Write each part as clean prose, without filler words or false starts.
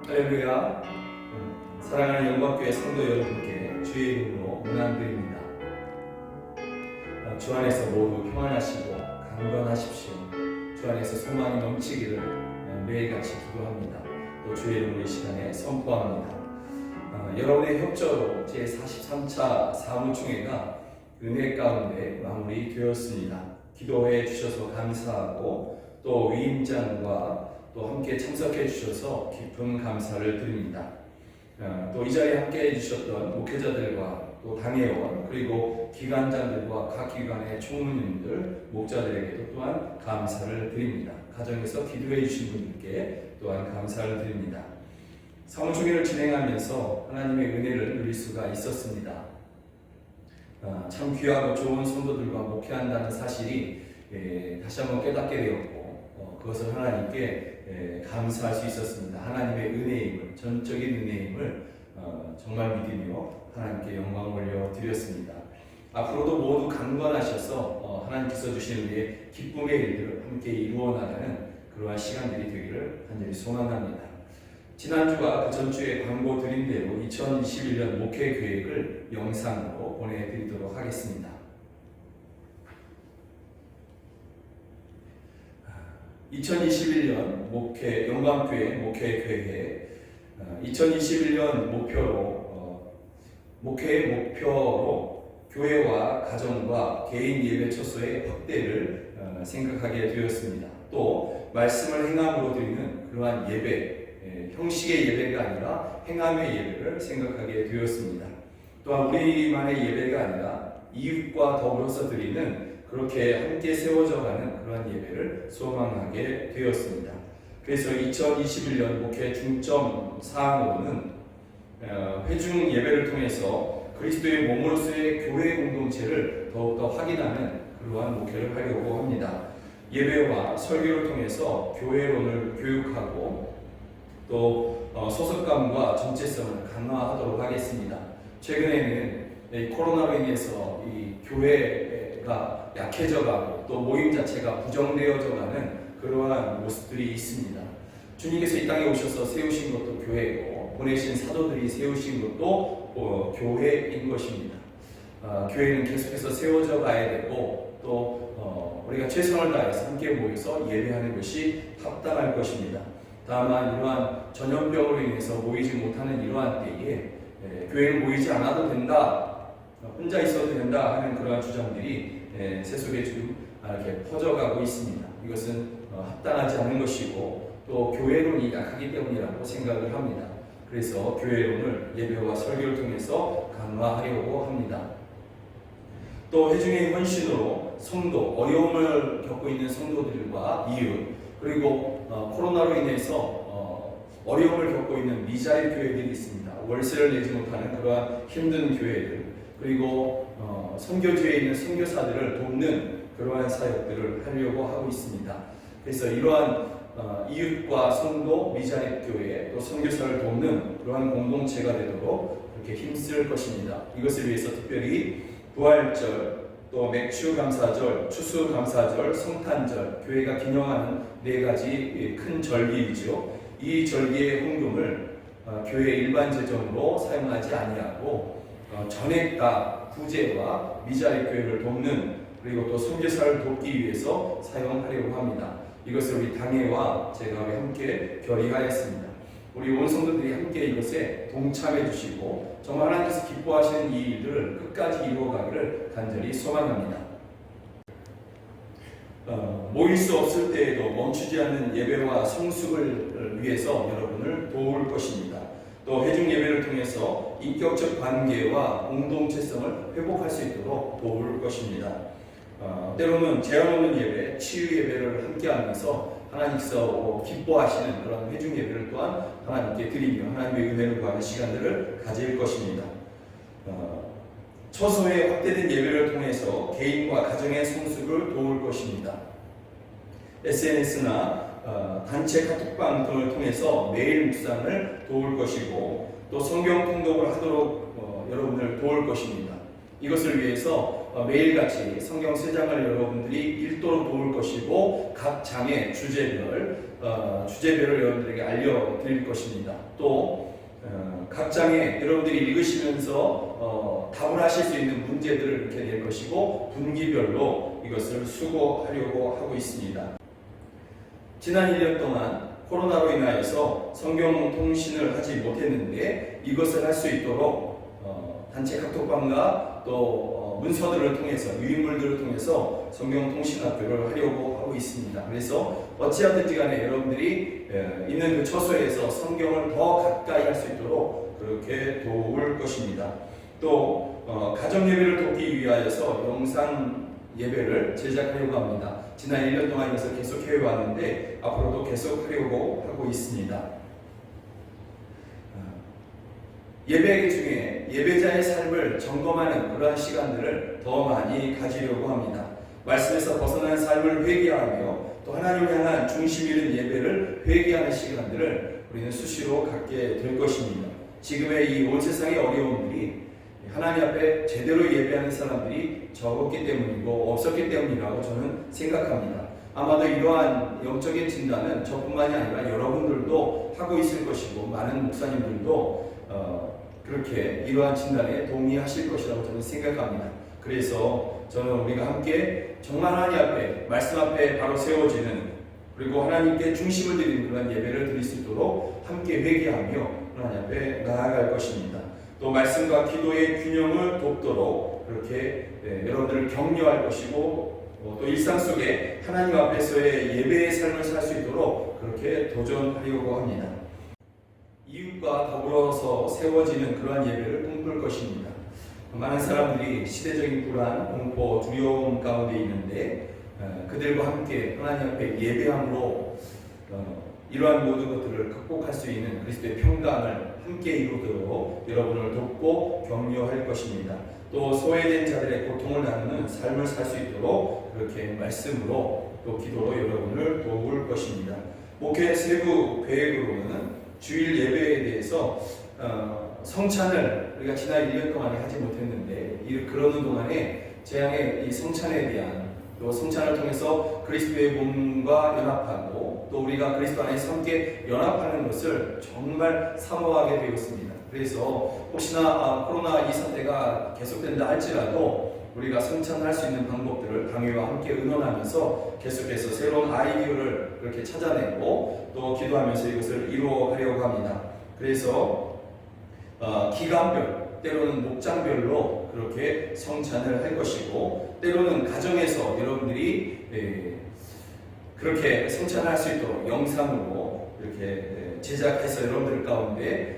할렐루야. 사랑하는 영광교회 성도 여러분께 주의 이름으로 문안드립니다. 주 안에서 모두 평안하시고 강건하십시오. 주 안에서 소망이 넘치기를 매일같이 기도합니다. 또 주의 이름으로 이 시간에 선포합니다. 여러분의 협조로 제43차 사무총회가 은혜 가운데 마무리되었습니다. 기도해 주셔서 감사하고 또 위임장과 또 함께 참석해 주셔서 깊은 감사를 드립니다. 또 이 자리에 함께 해주셨던 목회자들과 또 당회원 그리고 기관장들과 각 기관의 총무님들 목자들에게도 또한 감사를 드립니다. 가정에서 기도해 주신 분들께 또한 감사를 드립니다. 사무총회를 진행하면서 하나님의 은혜를 누릴 수가 있었습니다. 참 귀하고 좋은 성도들과 목회한다는 사실이 다시 한번 깨닫게 되었고 그것을 하나님께 감사할 수 있었습니다. 하나님의 은혜임을, 전적인 은혜임을 정말 믿으며 하나님께 영광 올려드렸습니다. 앞으로도 모두 강건하셔서 하나님께서 주신 우리의 기쁨의 일들을 함께 이루어 나가는 그러한 시간들이 되기를 간절히 소망합니다. 지난주와 그 전주에 광고 드린 대로 2021년 목회 계획을 영상으로 보내드리도록 하겠습니다. 2021년 영광교회 목회 계획, 2021년 목회의 목표로 교회와 가정과 개인 예배 처소의 확대를 생각하게 되었습니다. 또 말씀을 행함으로 드리는 그러한 예배, 형식의 예배가 아니라 행함의 예배를 생각하게 되었습니다. 또한 우리만의 예배가 아니라 이웃과 더불어서 드리는 그렇게 함께 세워져 가는 그러한 예배를 소망하게 되었습니다. 그래서 2021년 목회 중점 사항으로는 회중 예배를 통해서 그리스도의 몸으로서의 교회 공동체를 더욱더 확인하는 그러한 목회를 하려고 합니다. 예배와 설교를 통해서 교회론을 교육하고 또 소속감과 정체성을 강화하도록 하겠습니다. 최근에는 코로나로 인해서 이 교회가 약해져가고 또 모임 자체가 부정되어져가는 그러한 모습들이 있습니다. 주님께서 이 땅에 오셔서 세우신 것도 교회고 보내신 사도들이 세우신 것도 교회인 것입니다. 교회는 계속해서 세워져 가야 되고 또 우리가 최선을 다해서 함께 모여서 예배하는 것이 합당할 것입니다. 다만 이러한 전염병으로 인해서 모이지 못하는 이러한 때에 교회는 모이지 않아도 된다, 혼자 있어도 된다 하는 그러한 주장들이 세속에 지금 이렇게 퍼져가고 있습니다. 이것은 합당하지 않은 것이고 또 교회론이 약하기 때문이라고 생각을 합니다. 그래서 교회론을 예배와 설교를 통해서 강화하려고 합니다. 또 회중의 헌신으로 성도, 어려움을 겪고 있는 성도들과 이웃, 그리고 코로나로 인해서 어려움을 겪고 있는 미자립 교회들이 있습니다. 월세를 내지 못하는 그러한 힘든 교회들, 그리고 선교지에 있는 선교사들을 돕는 그러한 사역들을 하려고 하고 있습니다. 그래서 이러한 이웃과 성도, 미자립 교회, 또 선교사를 돕는 그러한 공동체가 되도록 그렇게 힘쓸 것입니다. 이것을 위해서 특별히 부활절, 또 맥주감사절, 추수감사절, 성탄절, 교회가 기념하는 4가지 큰 절기이죠. 이 절기의 헌금을 교회 일반 재정으로 사용하지 아니하고 전액 구제와 미자립 교회를 돕는 그리고 또 선교사를 돕기 위해서 사용하려고 합니다. 이것을 우리 당회와 제가 함께 결의하였습니다. 우리 온 성도들이 함께 이것에 동참해 주시고 정말 하나님께서 기뻐하시는 이 일을 끝까지 이루어가기를 간절히 소망합니다. 모일 수 없을 때에도 멈추지 않는 예배와 성숙을 위해서 여러분을 도울 것입니다. 또 회중 예배를 통해서 인격적 관계와 공동체성을 회복할 수 있도록 도울 것입니다. 때로는 제한 없는 예배, 치유 예배를 함께하면서 하나님께서 기뻐하시는 그런 회중 예배를 또한 하나님께 드리며 하나님의 은혜를 구하는 시간들을 가질 것입니다. 처소의 확대된 예배를 통해서 개인과 가정의 성숙을 도울 것입니다. SNS나 단체 카톡방 등을 통해서 매일 묵상을 도울 것이고 또 성경 통독을 하도록 여러분을 도울 것입니다. 이것을 위해서 매일같이 성경 3장을 여러분들이 읽도록 도울 것이고 각 장의 주제별을 여러분들에게 알려드릴 것입니다. 또 각 장에 여러분들이 읽으시면서 답을 하실 수 있는 문제들을 이렇게 낼 것이고 분기별로 이것을 수고하려고 하고 있습니다. 지난 1년 동안 코로나로 인하여서 성경 통신을 하지 못했는데 이것을 할 수 있도록 단체 카톡방과 또 문서들을 통해서 유인물들을 통해서 성경 통신 학교를 하려고 하고 있습니다. 그래서 어찌하든지 간에 여러분들이 있는 그 처소에서 성경을 더 가까이 할 수 있도록 그렇게 도울 것입니다. 또 가정 예배를 돕기 위하여서 영상 예배를 제작하려고 합니다. 지난 1년 동안 이것을 계속 해왔는데 앞으로도 계속 하려고 하고 있습니다. 예배 중에 예배자의 삶을 점검하는 그러한 시간들을 더 많이 가지려고 합니다. 말씀에서 벗어난 삶을 회개하며 또 하나님을 향한 중심 있는 예배를 회개하는 시간들을 우리는 수시로 갖게 될 것입니다. 지금의 이 온 세상의 어려움들이 하나님 앞에 제대로 예배하는 사람들이 적었기 때문이고 없었기 때문이라고 저는 생각합니다. 아마도 이러한 영적인 진단은 저뿐만이 아니라 여러분들도 하고 있을 것이고 많은 목사님들도 그렇게 이러한 진단에 동의하실 것이라고 저는 생각합니다. 그래서 저는 우리가 함께 정말 하나님 앞에 말씀 앞에 바로 세워지는 그리고 하나님께 중심을 드리는 그런 예배를 드릴 수 있도록 함께 회개하며 하나님 앞에 나아갈 것입니다. 또 말씀과 기도의 균형을 돕도록 그렇게 여러분들을 격려할 것이고 또 일상 속에 하나님 앞에서의 예배의 삶을 살 수 있도록 그렇게 도전하려고 합니다. 이웃과 더불어서 세워지는 그러한 예배를 꿈꿀 것입니다. 많은 사람들이 시대적인 불안, 공포, 두려움 가운데 있는데 그들과 함께 하나님 앞에 예배함으로 이러한 모든 것들을 극복할 수 있는 그리스도의 평강을 함께 이루도록 여러분을 돕고 격려할 것입니다. 또 소외된 자들의 고통을 나누는 삶을 살 수 있도록 그렇게 말씀으로 또 기도로 여러분을 도울 것입니다. 목회 세부 계획으로는 주일 예배에 대해서 성찬을 우리가 지난 1년 동안에 하지 못했는데 그러는 동안에 재앙의 이 성찬에 대한 또 성찬을 통해서 그리스도의 몸과 연합하고 또 우리가 그리스도 안에서 함께 연합하는 것을 정말 사모하게 되었습니다. 그래서 혹시나 코로나 이 사태가 계속된다 할지라도 우리가 성찬할 수 있는 방법들을 당회와 함께 의논하면서 계속해서 새로운 아이디어를 그렇게 찾아내고 또 기도하면서 이것을 이루어가려고 합니다. 그래서 기간별 때로는 목장별로 그렇게 성찬을 할 것이고 때로는 가정에서 여러분들이 그렇게 성찬을 할 수 있도록 영상으로 이렇게 제작해서 여러분들 가운데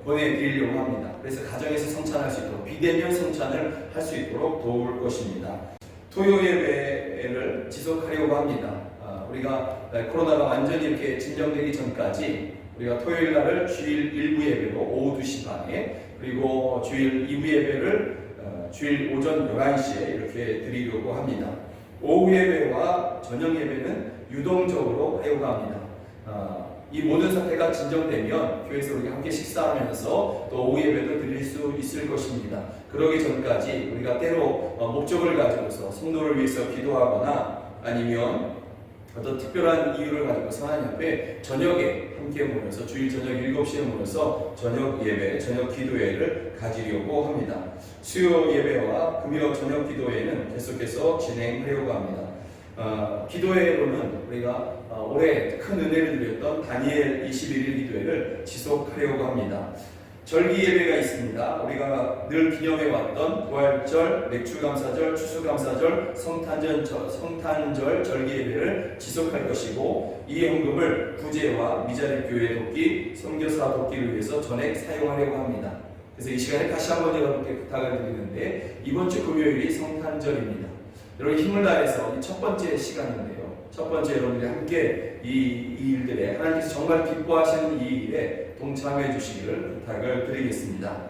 보내드리려고 합니다. 그래서 가정에서 성찬할 수 있도록 비대면 성찬을 할 수 있도록 도울 것입니다. 토요 예배를 지속하려고 합니다. 우리가 코로나가 완전히 이렇게 진정되기 전까지 우리가 토요일 날을 주일 1부 예배로 오후 2시 반에 그리고 주일 2부 예배를 주일 오전 11시에 이렇게 드리려고 합니다. 오후 예배와 저녁 예배는 유동적으로 하려고 합니다. 이 모든 사태가 진정되면 교회에서 우리 함께 식사하면서 또 오후 예배도 드릴 수 있을 것입니다. 그러기 전까지 우리가 때로 목적을 가지고서 성도를 위해서 기도하거나 아니면 어떤 특별한 이유를 가지고 하나님 앞에 저녁에 함께 모여서 주일 저녁 7시에 모여서 저녁 예배, 저녁 기도회를 가지려고 합니다. 수요 예배와 금요 저녁 기도회는 계속해서 진행하려고 합니다. 기도회로는 우리가 올해 큰 은혜를 드렸던 다니엘 21일 기도회를 지속하려고 합니다. 절기 예배가 있습니다. 우리가 늘 기념해왔던 부활절, 맥주감사절, 추수감사절, 성탄절 절기 예배를 지속할 것이고 이 헌금을 부재와 미자립 교회 돕기, 선교사 돕기를 위해서 전액 사용하려고 합니다. 그래서 이 시간에 다시 한번 여러분께 부탁을 드리는데 이번 주 금요일이 성탄절입니다. 여러분 힘을 다해서 이 첫 번째 시간인데요. 첫 번째 여러분들이 함께 이 일들에 하나님께서 정말 기뻐하시는 이 일에 동참해 주시기를 부탁을 드리겠습니다.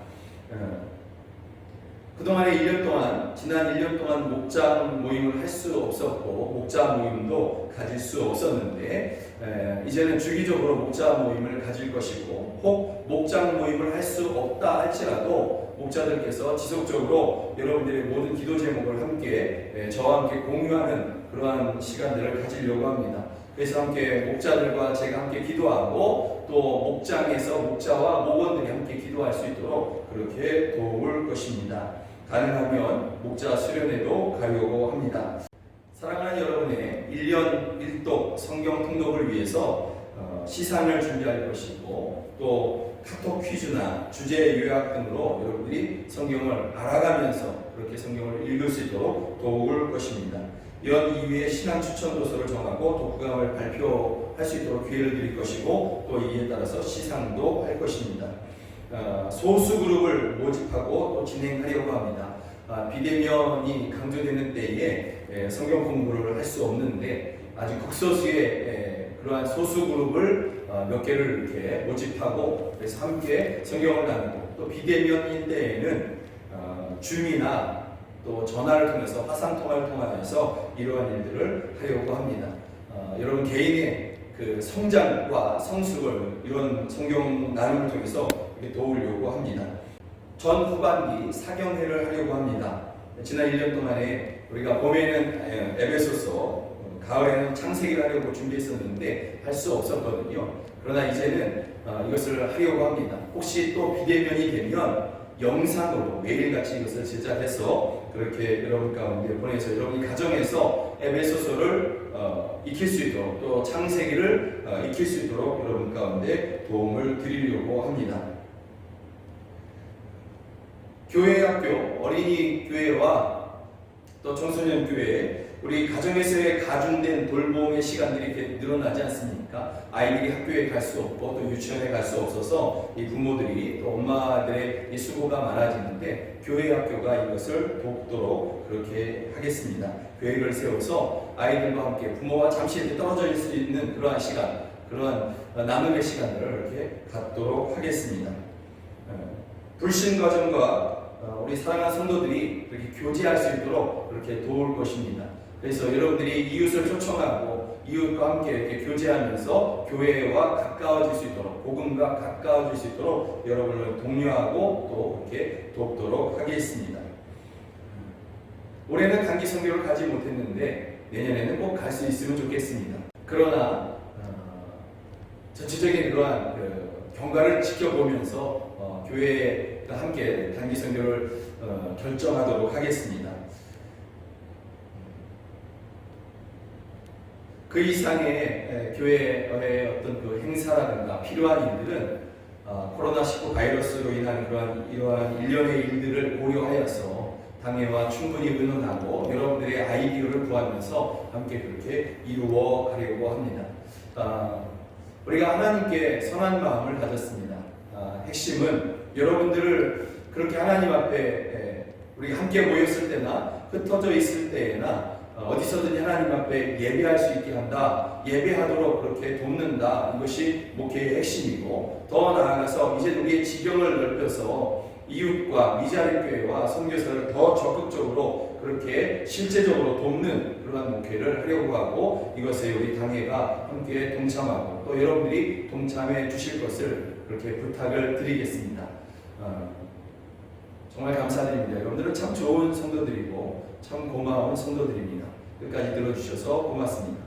그동안에 1년 동안, 지난 1년 동안 목장 모임을 할 수 없었고, 목자 모임도 가질 수 없었는데, 이제는 주기적으로 목자 모임을 가질 것이고, 혹 목장 모임을 할 수 없다 할지라도, 목자들께서 지속적으로 여러분들의 모든 기도 제목을 함께, 저와 함께 공유하는 그러한 시간들을 가지려고 합니다. 그래서 함께 목자들과 제가 함께 기도하고, 또 목장에서 목자와 목원들이 함께 기도할 수 있도록 그렇게 도울 것입니다. 가능하면 목자 수련회도 가려고 합니다. 사랑하는 여러분의 1년 1독 성경 통독을 위해서 시상을 준비할 것이고, 또 카톡 퀴즈나 주제 요약 등으로 여러분들이 성경을 알아가면서 그렇게 성경을 읽을 수 있도록 도울 것입니다. 이런 이후에 신앙 추천 도서를 정하고 독후감을 발표할 수 있도록 기회를 드릴 것이고, 또 이에 따라서 시상도 할 것입니다. 소수 그룹을 모집하고 또 진행하려고 합니다. 비대면이 강조되는 때에 성경 공부를 할 수 없는데, 아주 극소수의 그러한 소수 그룹을 몇 개를 이렇게 모집하고, 그래서 함께 성경을 나누고, 또 비대면인 때에는 줌이나 또 전화를 통해서 화상 통화를 통하여서 이러한 일들을 하려고 합니다. 여러분 개인의 그 성장과 성숙을 이런 성경 나눔을 통해서 도우려고 합니다. 전 후반기 사경회를 하려고 합니다. 지난 1년 동안에 우리가 봄에는 에베소서, 가을에는 창세기를 하려고 준비했었는데 할 수 없었거든요. 그러나 이제는 이것을 하려고 합니다. 혹시 또 비대면이 되면 영상으로 매일같이 이것을 제작해서 그렇게 여러분 가운데 보내서 여러분이 가정에서 에베소서를 익힐 수 있도록, 또 창세기를 익힐 수 있도록 여러분 가운데 도움을 드리려고 합니다. 교회 학교, 어린이 교회와 또 청소년 교회, 우리 가정에서의 가중된 돌봄의 시간들이 이렇게 늘어나지 않습니까? 아이들이 학교에 갈 수 없고 또 유치원에 갈 수 없어서 이 부모들이 또 엄마들의 이 수고가 많아지는데, 교회 학교가 이것을 돕도록 그렇게 하겠습니다. 교회를 세워서 아이들과 함께 부모와 잠시 이렇게 떨어져 있을 수 있는 그러한 시간, 그러한 나눔의 시간들을 이렇게 갖도록 하겠습니다. 불신 가정과 우리 사랑하는 성도들이 그렇게 교제할 수 있도록 그렇게 도울 것입니다. 그래서 여러분들이 이웃을 초청하고 이웃과 함께 이렇게 교제하면서 교회와 가까워질 수 있도록, 복음과 가까워질 수 있도록 여러분을 독려하고 또 이렇게 돕도록 하겠습니다. 올해는 단기 선교를 가지 못했는데 내년에는 꼭 갈 수 있으면 좋겠습니다. 그러나 전체적인 그러한 경과를 지켜보면서 교회와 함께 단기 선교를 결정하도록 하겠습니다. 그 이상의 교회의 어떤 그 행사라든가 필요한 일들은 코로나19 바이러스로 인한 이러한 일련의 일들을 고려하여서 당회와 충분히 의논하고 여러분들의 아이디어를 구하면서 함께 그렇게 이루어 가려고 합니다. 우리가 하나님께 선한 마음을 가졌습니다. 핵심은 여러분들을 그렇게 하나님 앞에 우리가 함께 모였을 때나 흩어져 있을 때나 어디서든지 하나님 앞에 예배할 수 있게 한다, 예배하도록 그렇게 돕는다, 이것이 목회의 핵심이고, 더 나아가서 이제 우리의 지경을 넓혀서 이웃과 미자립교회와 선교사를 더 적극적으로 그렇게 실제적으로 돕는 그러한 목회를 하려고 하고, 이것에 우리 당회가 함께 동참하고 또 여러분들이 동참해 주실 것을 그렇게 부탁을 드리겠습니다. 정말 감사드립니다. 여러분들은 참 좋은 성도들이고 참 고마운 성도들입니다. 끝까지 들어주셔서 고맙습니다.